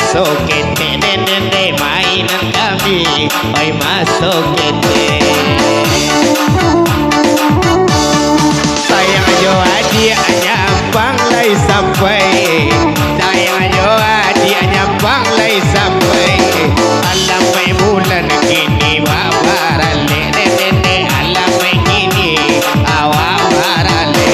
masuk kete nene mainan kami oi masuk kete sayang jo adik nyambang lai sampai sayang jo adik nyambang lai sampai alam mai bulan kini wabarale nene alam mai kini awabarale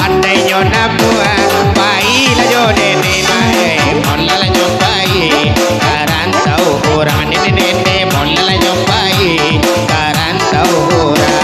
andai nyona bua bai la jo nene mai molla la jo bai karan tau orang nene nene molla la jo bai karan tau orang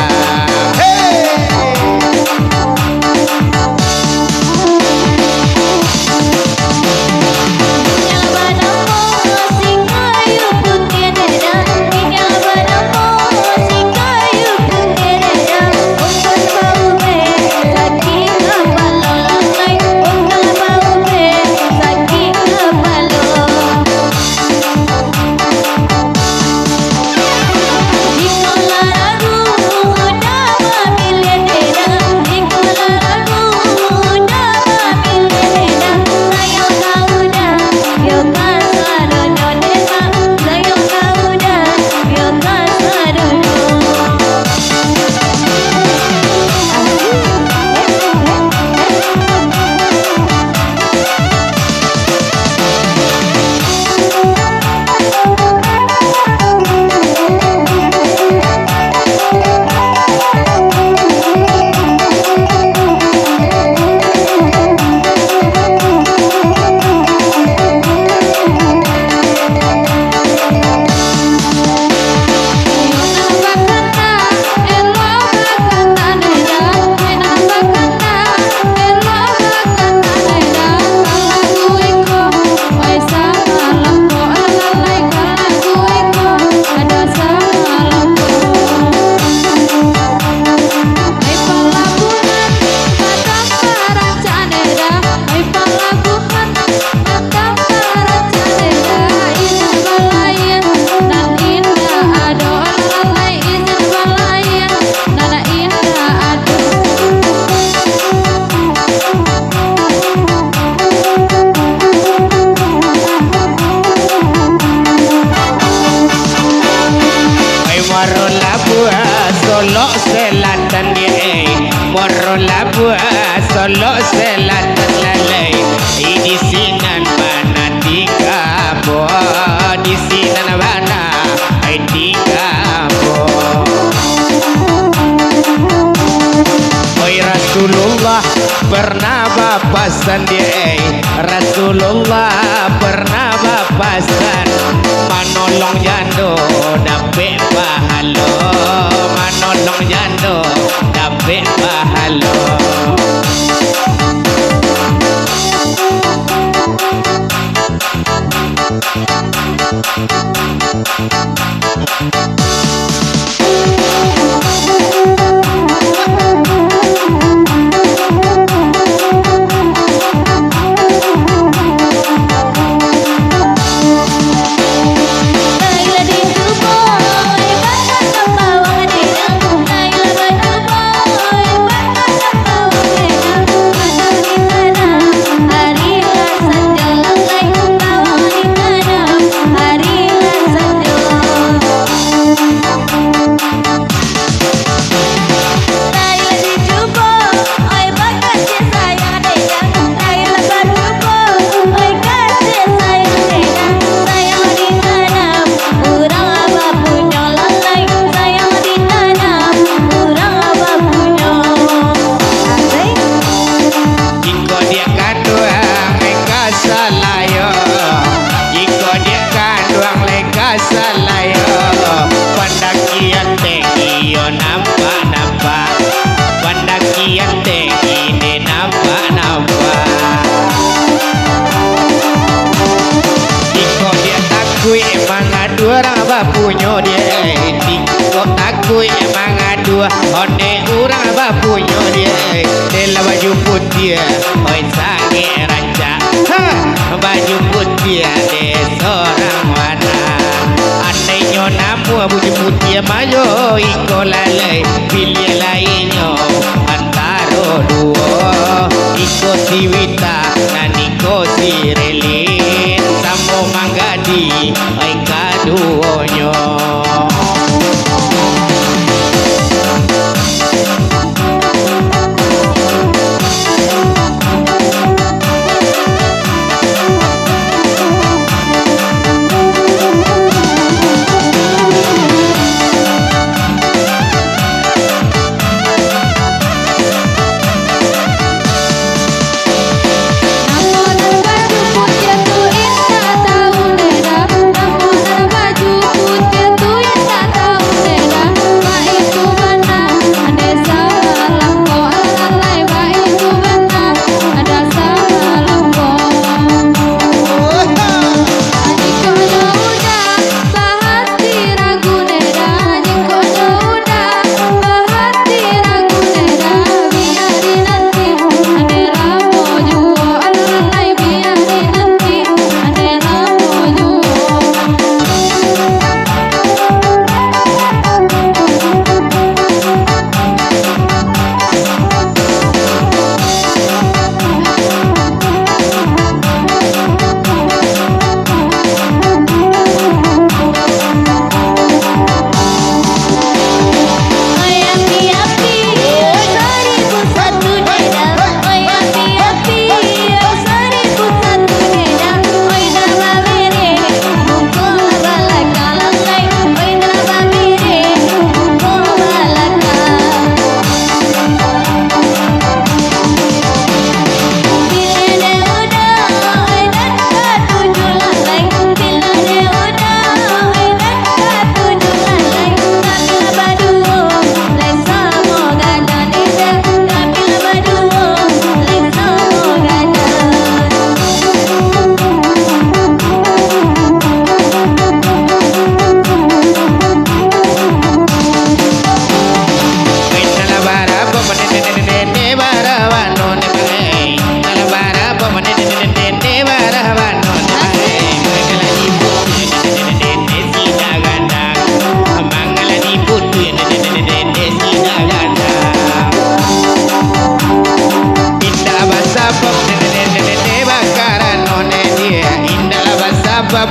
Solo selatan ye moro labu solo selatan lalai di sinan mana tiga bo di sinan mana tiga bo oi Rasulullah pernah bapasan ye Rasulullah pernah bapasan manolong jando dape pahalo manolong jando dape pahalo orang bapunyo dia tiko takui emang adua onde orang bapunyo dia dela baju putih oi sange raja baju putih de seorang wana ane nyona baju putih mayo iko lalai pilih lainnya antaro duo iko siwita naniko sebab